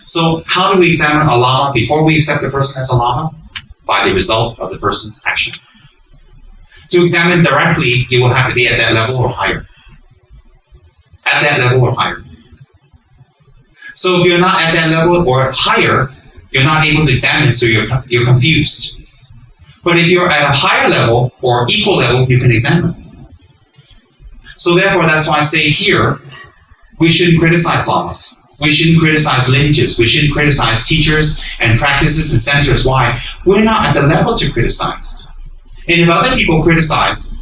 So how do we examine a Lama before we accept the person as a Lama? By the result of the person's action. To examine directly, you will have to be at that level or higher. At that level or higher. So if you're not at that level or higher, you're not able to examine, so you're confused. But if you're at a higher level or equal level, you can examine. So therefore, that's why I say here, we shouldn't criticize lamas. We shouldn't criticize lineages. We shouldn't criticize teachers and practices and centers. Why? We're not at the level to criticize. And if other people criticize,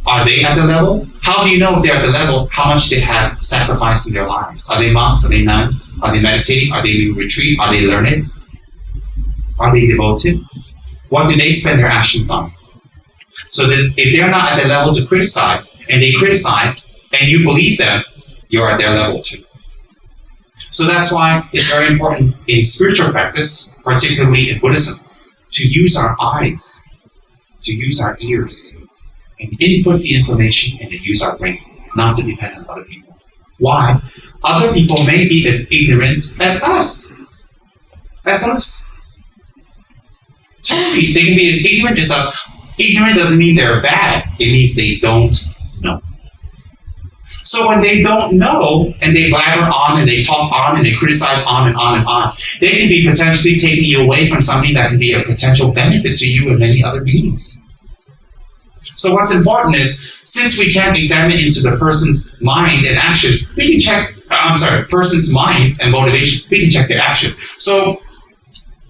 are they at the level? How do you know if they're at the level, how much they have sacrificed in their lives? Are they monks? Are they nuns? Are they meditating? Are they in retreat? Are they learned? Are they devoted? What do they spend their actions on? So that if they're not at the level to criticize, and they criticize, and you believe them, you're at their level too. So that's why it's very important in spiritual practice, particularly in Buddhism, to use our eyes, to use our ears, and input the information and to use our brain, not to depend on other people. Why? Other people may be as ignorant as us. As us. Totally, they can be as ignorant as us. Ignorant doesn't mean they're bad. It means they don't know. So when they don't know, and they blabber on, and they talk on, and they criticize on and on and on, they can be potentially taking you away from something that can be a potential benefit to you and many other beings. So what's important is, since we can't examine into the person's mind and action, we can check, person's mind and motivation, we can check their action. So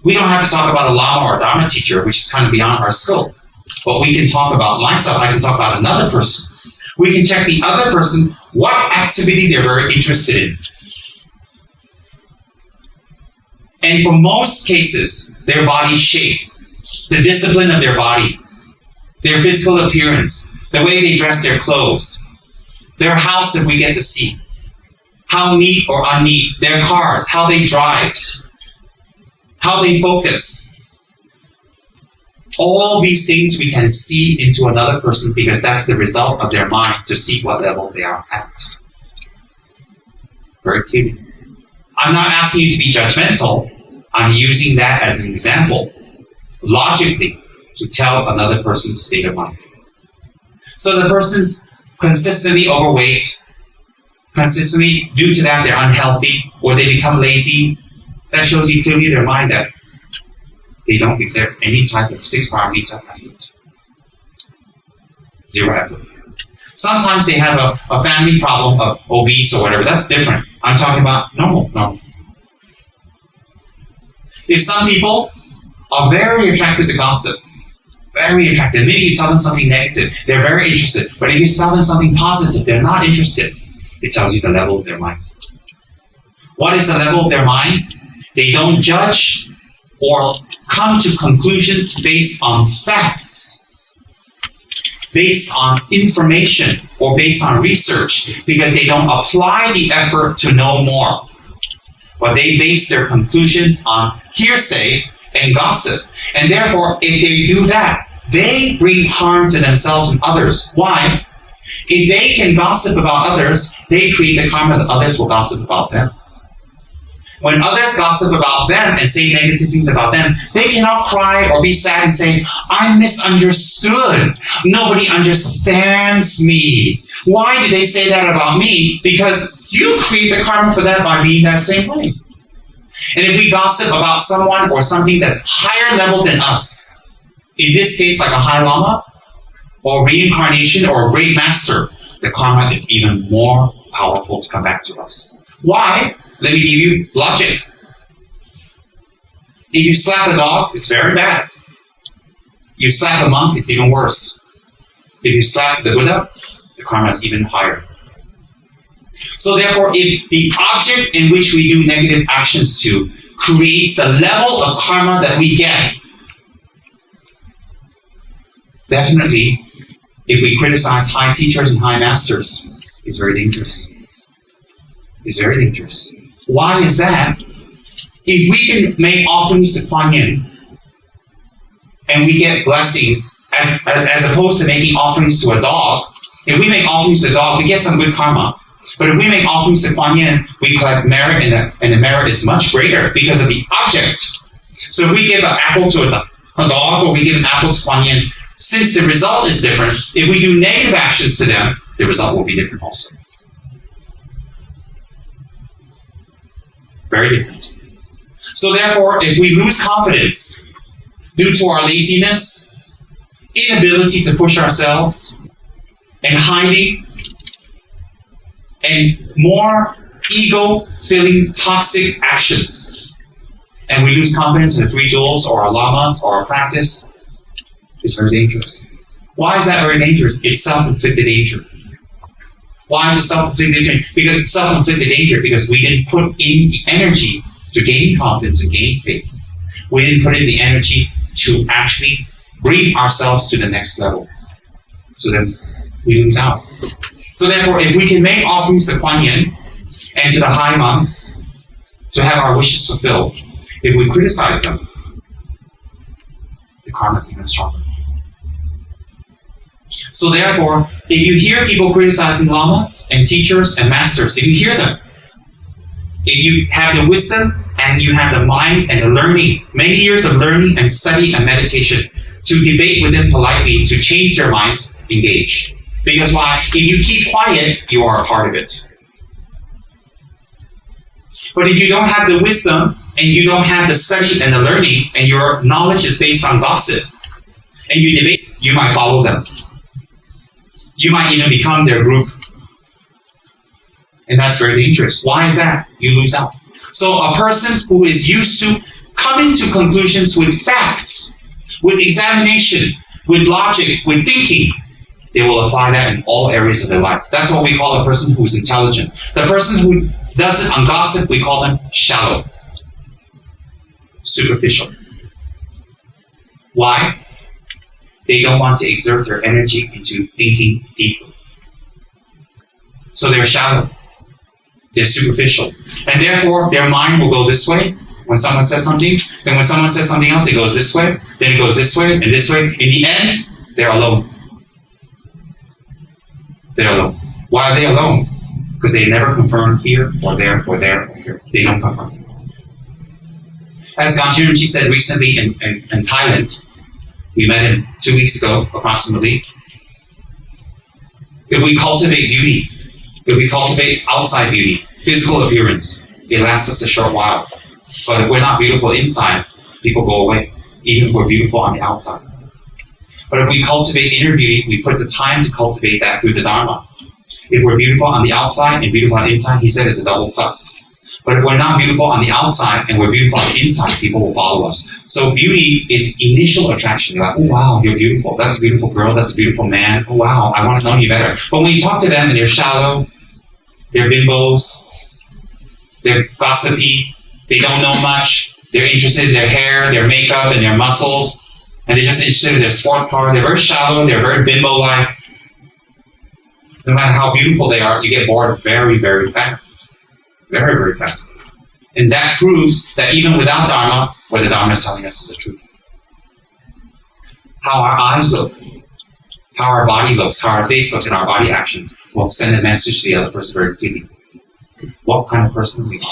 we don't have to talk about a Lama or a Dharma teacher, which is kind of beyond our scope. But we can talk about myself, I can talk about another person. We can check the other person, what activity they're very interested in. And for most cases, their body shape, the discipline of their body, their physical appearance, the way they dress their clothes, their house if we get to see, how neat or unneat, their cars, how they drive, how they focus. All these things we can see into another person because that's the result of their mind to see what level they are at. Very clear. I'm not asking you to be judgmental. I'm using that as an example, logically, to tell another person's state of mind. So the person's consistently overweight, consistently, due to that, they're unhealthy, or they become lazy. That shows you clearly their mind that they don't exert any type of 6-paramita effort. Zero effort. Sometimes they have a family problem of obese or whatever. That's different. I'm talking about normal. If some people are very attracted to gossip, very attracted, maybe you tell them something negative, they're very interested. But if you tell them something positive, they're not interested. It tells you the level of their mind. What is the level of their mind? They don't judge or come to conclusions based on facts, based on information, or based on research, because they don't apply the effort to know more. But they base their conclusions on hearsay and gossip. And therefore, if they do that, they bring harm to themselves and others. Why? If they can gossip about others, they create the karma that others will gossip about them. When others gossip about them and say negative things about them, they cannot cry or be sad and say, I'm misunderstood. Nobody understands me. Why did they say that about me? Because you create the karma for that by being that same way. And if we gossip about someone or something that's higher level than us, in this case like a high lama, or reincarnation, or a great master, the karma is even more powerful to come back to us. Why? Let me give you logic. If you slap a dog, it's very bad. You slap a monk, it's even worse. If you slap the Buddha, the karma is even higher. So therefore, if the object in which we do negative actions to creates the level of karma that we get, definitely, if we criticize high teachers and high masters, it's very dangerous. It's very dangerous. Why is that? If we can make offerings to Kuan Yin, and we get blessings, as opposed to making offerings to a dog, if we make offerings to a dog, we get some good karma. But if we make offerings to Kuan Yin, we collect merit, and the merit is much greater because of the object. So if we give an apple to a dog, or we give an apple to Kuan Yin, since the result is different, if we do negative actions to them, the result will be different also. Very different. So therefore, if we lose confidence due to our laziness, inability to push ourselves, and hiding, and more ego-filling toxic actions, and we lose confidence in the 3 jewels or our lamas or our practice, it's very dangerous. Why is that very dangerous? It's self-inflicted danger. Why is it self-inflicted danger? Because it's self-inflicted danger because we didn't put in the energy to gain confidence and gain faith. We didn't put in the energy to actually bring ourselves to the next level. So then we lose out. So therefore, if we can make offerings to Kuan Yin and to the high monks to have our wishes fulfilled, if we criticize them, the karma is even stronger. So therefore, if you hear people criticizing lamas and teachers and masters, if you hear them, if you have the wisdom and you have the mind and the learning, many years of learning and study and meditation to debate with them politely, to change their minds, engage. Because why? If you keep quiet, you are a part of it. But if you don't have the wisdom and you don't have the study and the learning and your knowledge is based on gossip and you debate, you might follow them. You might even become their group. And that's very dangerous. Why is that? You lose out. So a person who is used to coming to conclusions with facts, with examination, with logic, with thinking, they will apply that in all areas of their life. That's what we call a person who is intelligent. The person who does it on gossip, we call them shallow, superficial. Why? They don't want to exert their energy into thinking deeply. So they're shallow. They're superficial. And therefore, their mind will go this way when someone says something. Then when someone says something else, it goes this way. Then it goes this way and this way. In the end, they're alone. They're alone. Why are they alone? Because they never confirm here or there or there or here. They don't confirm. As Ganjin Rinpoche said recently in Thailand, we met him 2 weeks ago, approximately. If we cultivate beauty, if we cultivate outside beauty, physical appearance, it lasts us a short while. But if we're not beautiful inside, people go away, even if we're beautiful on the outside. But if we cultivate inner beauty, we put the time to cultivate that through the Dharma. If we're beautiful on the outside and beautiful on the inside, he said it's a double plus. But if we're not beautiful on the outside and we're beautiful on the inside, people will follow us. So beauty is initial attraction. You're like, oh wow, you're beautiful. That's a beautiful girl. That's a beautiful man. Oh wow, I want to know you better. But when you talk to them and they're shallow, they're bimbos, they're gossipy, they don't know much, they're interested in their hair, their makeup, and their muscles, and they're just interested in their sports car. They're very shallow, they're very bimbo-like. No matter how beautiful they are, you get bored very, very fast. Very, very fast. And that proves that even without Dharma, what the Dharma is telling us is the truth. How our eyes look, how our body looks, how our face looks, and our body actions will send a message to the other person very clearly. What kind of person we are.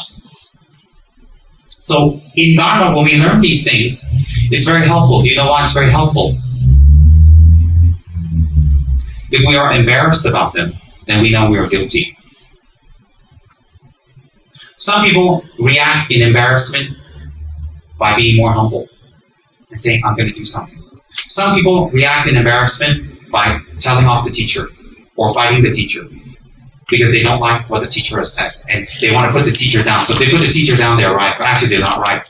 So in Dharma, when we learn these things, it's very helpful. Do you know why it's very helpful? If we are embarrassed about them, then we know we are guilty. Some people react in embarrassment by being more humble and saying, I'm going to do something. Some people react in embarrassment by telling off the teacher or fighting the teacher because they don't like what the teacher has said and they want to put the teacher down. So if they put the teacher down, they're right, but actually they're not right.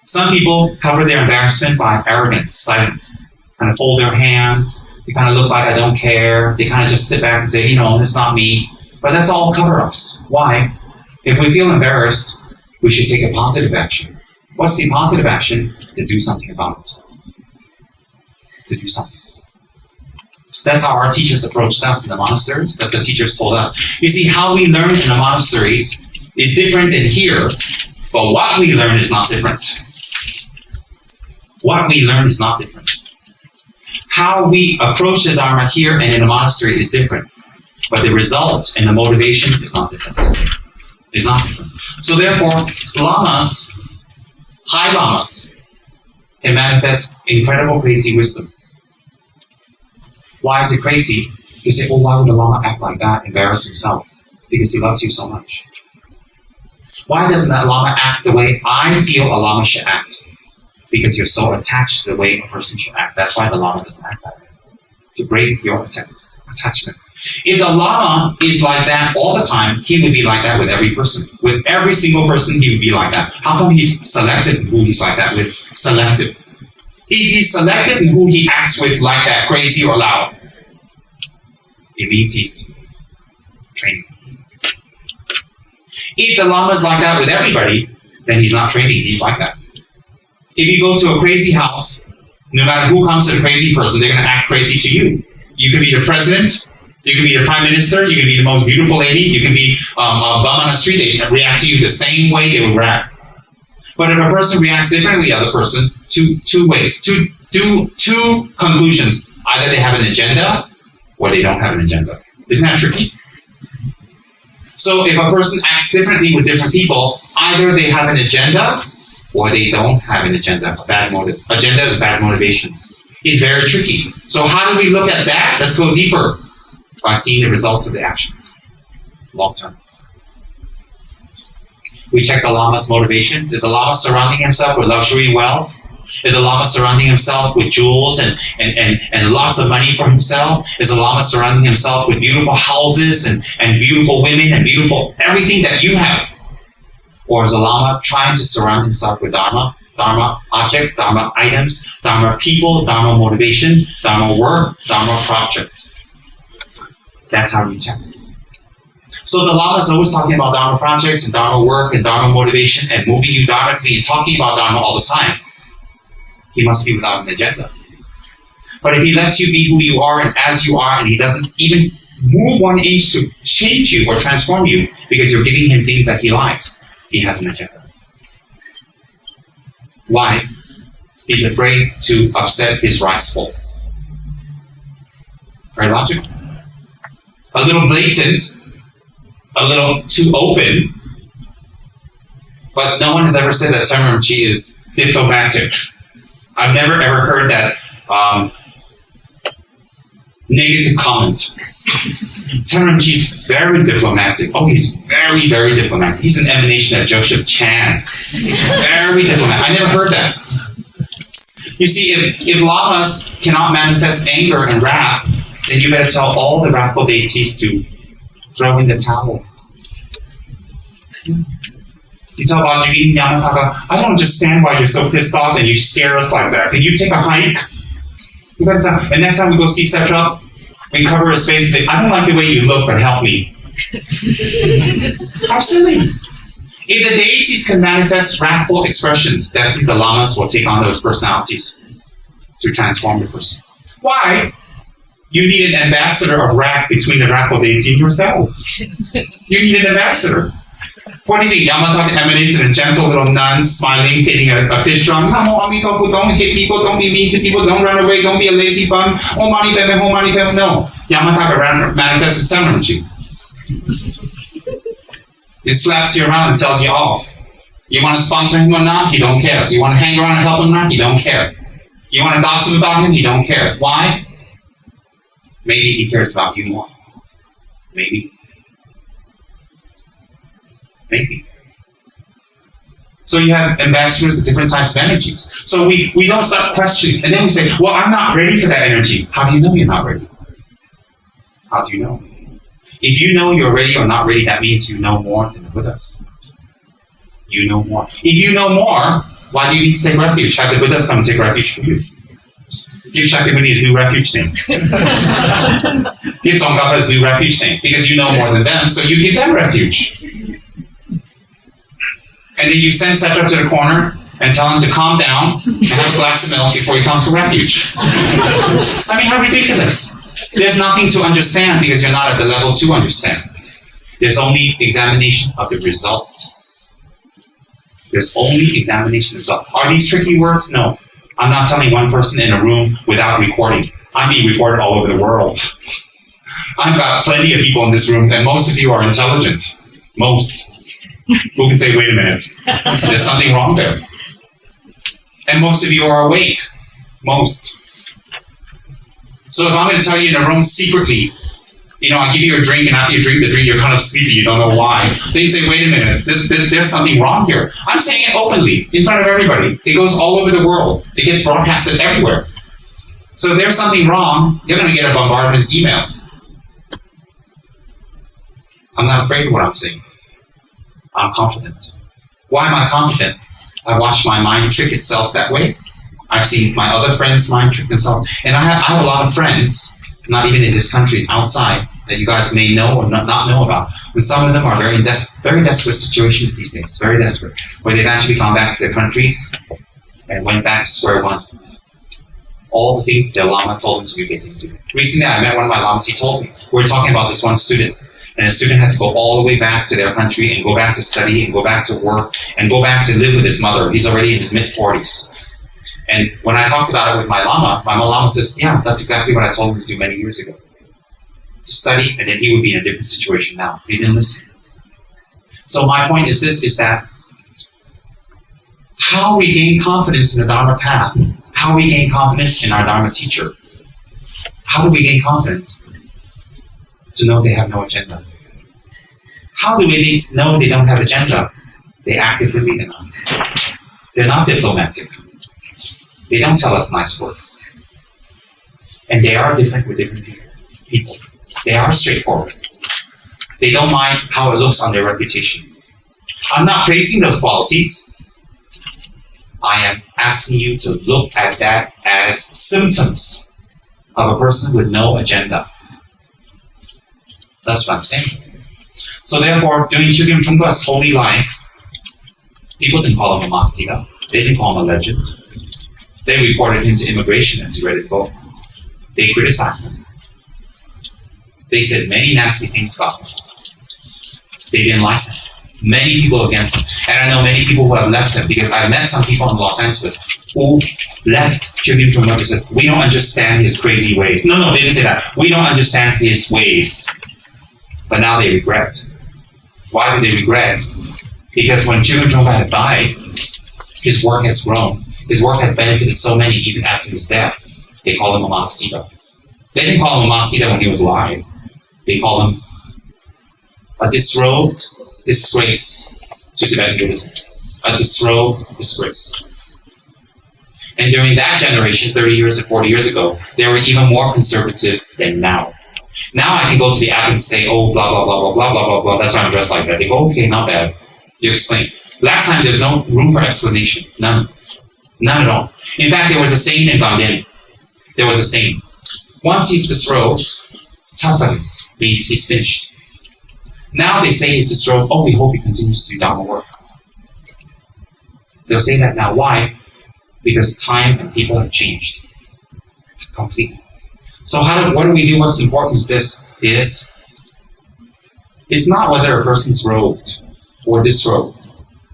Some people cover their embarrassment by arrogance, silence, kind of fold their hands. They kind of look like I don't care. They kind of just sit back and say, it's not me. But that's all cover-ups. Why? If we feel embarrassed, we should take a positive action. What's the positive action? To do something about it. To do something. That's how our teachers approached us in the monasteries. That the teachers told us. You see, how we learn in the monasteries is different than here, but what we learn is not different. What we learn is not different. How we approach the Dharma here and in the monastery is different. But the result and the motivation is not different. It's not different. So therefore, lamas, high lamas, can manifest incredible crazy wisdom. Why is it crazy? You say, oh, why would a lama act like that, embarrass himself? Because he loves you so much. Why doesn't that lama act the way I feel a lama should act? Because you're so attached to the way a person should act. That's why the lama doesn't act that way. To break your attachment. If the lama is like that all the time, he would be like that with every person. With every single person, he would be like that. How come he's selective in who he's like that with? Selective. If he's selective in who he acts with like that, crazy or loud, it means he's training. If the lama is like that with everybody, then he's not training, he's like that. If you go to a crazy house, no matter who comes to the crazy person, they're going to act crazy to you. You could be the president, you could be the prime minister, you could be the most beautiful lady, you could be a bum on the street, they react to you the same way they would react. But if a person reacts differently to the other person, two ways, two conclusions. Either they have an agenda, or they don't have an agenda. Isn't that tricky? So if a person acts differently with different people, either they have an agenda, or they don't have an agenda, a bad motive. Agenda is bad motivation. It's very tricky. So how do we look at that? Let's go deeper by seeing the results of the actions, long term. We check the lama's motivation. Is the lama surrounding himself with luxury wealth? Is the lama surrounding himself with jewels and lots of money for himself? Is the lama surrounding himself with beautiful houses and beautiful women and beautiful everything that you have? Or is the lama trying to surround himself with dharma objects, dharma items, dharma people, dharma motivation, dharma work, dharma projects? That's how we check. So the lama is always talking about dharma projects and dharma work and dharma motivation and moving you dharmically and talking about dharma all the time. He must be without an agenda. But if he lets you be who you are and as you are, and he doesn't even move 1 inch to change you or transform you because you're giving him things that he likes, he has an agenda. Why? He's afraid to upset his rice bowl. Very logical. A little blatant, a little too open, but no one has ever said that Tsem Rinpoche is diplomatic. I've never ever heard that negative comment. Tsem Rinpoche is very diplomatic. Oh, he's very, very diplomatic. He's an emanation of Joseph Chan. Very diplomatic. I never heard that. You see, if lamas cannot manifest anger and wrath, then you better tell all the wrathful deities to throw in the towel. You tell Bajuni Yamataka, I don't understand why you're so pissed off and you scare us like that. Can you take a hike? You gotta tell, and next time we go see Setra, we cover his face and say, I don't like the way you look, but help me. How silly. If the deities can manifest wrathful expressions, definitely the lamas will take on those personalities to transform the person. Why? You need an ambassador of wrath between the wrathful deity and yourself. You need an ambassador. What do you think? Yamataka emanates in a gentle little nun smiling, hitting a fish drum. Don't hit people, don't be mean to people, don't run away, don't be a lazy bum. Oh, mani peme, oh, mani peme. No. Yamataka manifests Tsem Rinpoche. It slaps you around and tells you off. You want to sponsor him or not? He don't care. You want to hang around and help him or not? He don't care. You want to gossip about him? He don't care. Why? Maybe he cares about you more. Maybe. Maybe. So you have ambassadors of different types of energies. So we don't stop questioning. And then we say, well, I'm not ready for that energy. How do you know you're not ready? How do you know? If you know you're ready or not ready, that means you know more than the Buddhas. You know more. If you know more, why do you need to take refuge? Have the Buddhas come and take refuge for you. Give Shakyamuni his new refuge name. Give Tsongkhapa his new refuge name. Because you know more than them, so you give them refuge. And then you send Setra to the corner and tell him to calm down and have a glass of milk before he comes for refuge. I mean, how ridiculous. There's nothing to understand because you're not at the level to understand. There's only examination of the result. There's only examination of the result. Are these tricky words? No. I'm not telling one person in a room without recording. I'm being recorded all over the world. I've got plenty of people in this room, and most of you are intelligent. Most. Who can say, wait a minute, there's something wrong there? And most of you are awake. Most. So if I'm going to tell you in a room secretly, I give you a drink, and after you drink the drink, you're kind of sleepy, you don't know why. So you say, wait a minute, there's something wrong here. I'm saying it openly, in front of everybody. It goes all over the world. It gets broadcasted everywhere. So if there's something wrong, you're going to get a bombardment of emails. I'm not afraid of what I'm saying. I'm confident. Why am I confident? I watched my mind trick itself that way. I've seen my other friends' mind trick themselves. And I have a lot of friends, not even in this country, outside, that you guys may know or not know about. And some of them are very desperate situations these days, very desperate, where they've actually gone back to their countries and went back to square one. All the things the Lama told them to do, they didn't do. Recently, I met one of my Lamas. He told me, we were talking about this one student, and the student had to go all the way back to their country and go back to study and go back to work and go back to live with his mother. He's already in his mid-40s. And when I talked about it with my Lama says, yeah, that's exactly what I told him to do many years ago. To study, and then he would be in a different situation now. He didn't listen. So my point is this, is that how we gain confidence in the Dharma path, how we gain confidence in our Dharma teacher. How do we gain confidence? To know they have no agenda. How do we know they don't have agenda? They act differently than us. They're not diplomatic. They don't tell us nice words. And they are different with different people. They are straightforward. They don't mind how it looks on their reputation. I'm not praising those qualities. I am asking you to look at that as symptoms of a person with no agenda. That's what I'm saying. So therefore, during Chögyam Trungpa's holy life, people didn't call him a Mahasiddha. They didn't call him a legend. They reported him to immigration as he read his book. They criticized him. They said many nasty things about him. They didn't like him. Many people against him. And I know many people who have left him, because I met some people in Los Angeles who left Chögyam Trungpa and said, we don't understand his crazy ways. No, they didn't say that. We don't understand his ways. But now they regret. Why do they regret? Because when Chögyam Trungpa had died, his work has grown. His work has benefited so many even after his death. They call him a Mahasiddha. They didn't call him a Mahasiddha when he was alive. They call him a disrobed disgrace to Tibetan Buddhism. A disrobed disgrace. And during that generation, 30 years or 40 years ago, they were even more conservative than now. Now I can go to the app and say, oh, blah, blah, blah, blah, blah, blah, blah, blah. That's why I'm dressed like that. They go, okay, not bad. You explain. Last time, there's no room for explanation. None. None at all. In fact, there was a saying in Gandhi. There was a saying. Once he's disrobed, tsatsagis means he's finished. Now they say he's disrobed, oh, we hope he continues to do Dharma work. They'll say that now. Why? Because time and people have changed. Completely. So what do we do? What's important is this, it's not whether a person's robed or disrobed,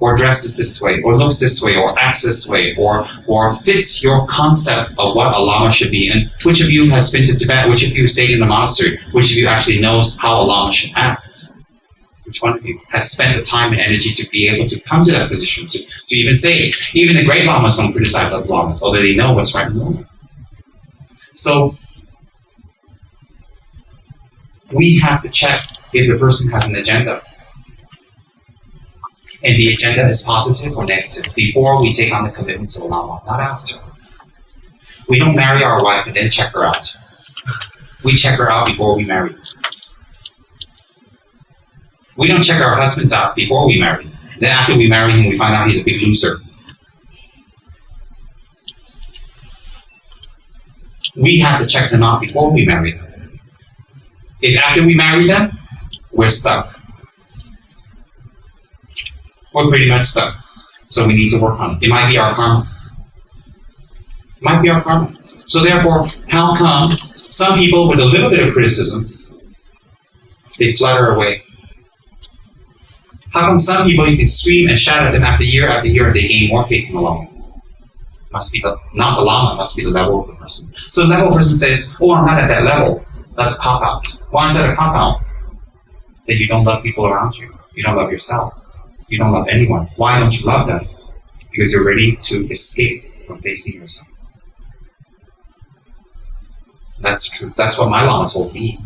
or dresses this way, or looks this way, or acts this way, or fits your concept of what a Lama should be. And which of you has been to Tibet? Which of you stayed in the monastery? Which of you actually knows how a Lama should act? Which one of you has spent the time and energy to be able to come to that position, to even say it? Even the great Lamas don't criticize other Lamas, although they know what's right and wrong. So, we have to check if the person has an agenda. And the agenda is positive or negative before we take on the commitments of a Lama, not after. We don't marry our wife and then check her out. We check her out before we marry. We don't check our husbands out before we marry. Then after we marry him, we find out he's a big loser. We have to check them out before we marry them. If after we marry them, we're stuck. We're pretty much stuck. So we need to work on it. It might be our karma. It might be our karma. So therefore, how come some people with a little bit of criticism, they flutter away? How come some people you can scream and shout at them after year, and they gain more faith in the Lama? Must be not the Lama, must be the level of the person. So the level of the person says, oh, I'm not at that level. That's a cop-out. Why is that a cop-out? Then you don't love people around you. You don't love yourself. You don't love anyone. Why don't you love them? Because you're ready to escape from facing yourself. That's the truth. That's what my Lama told me.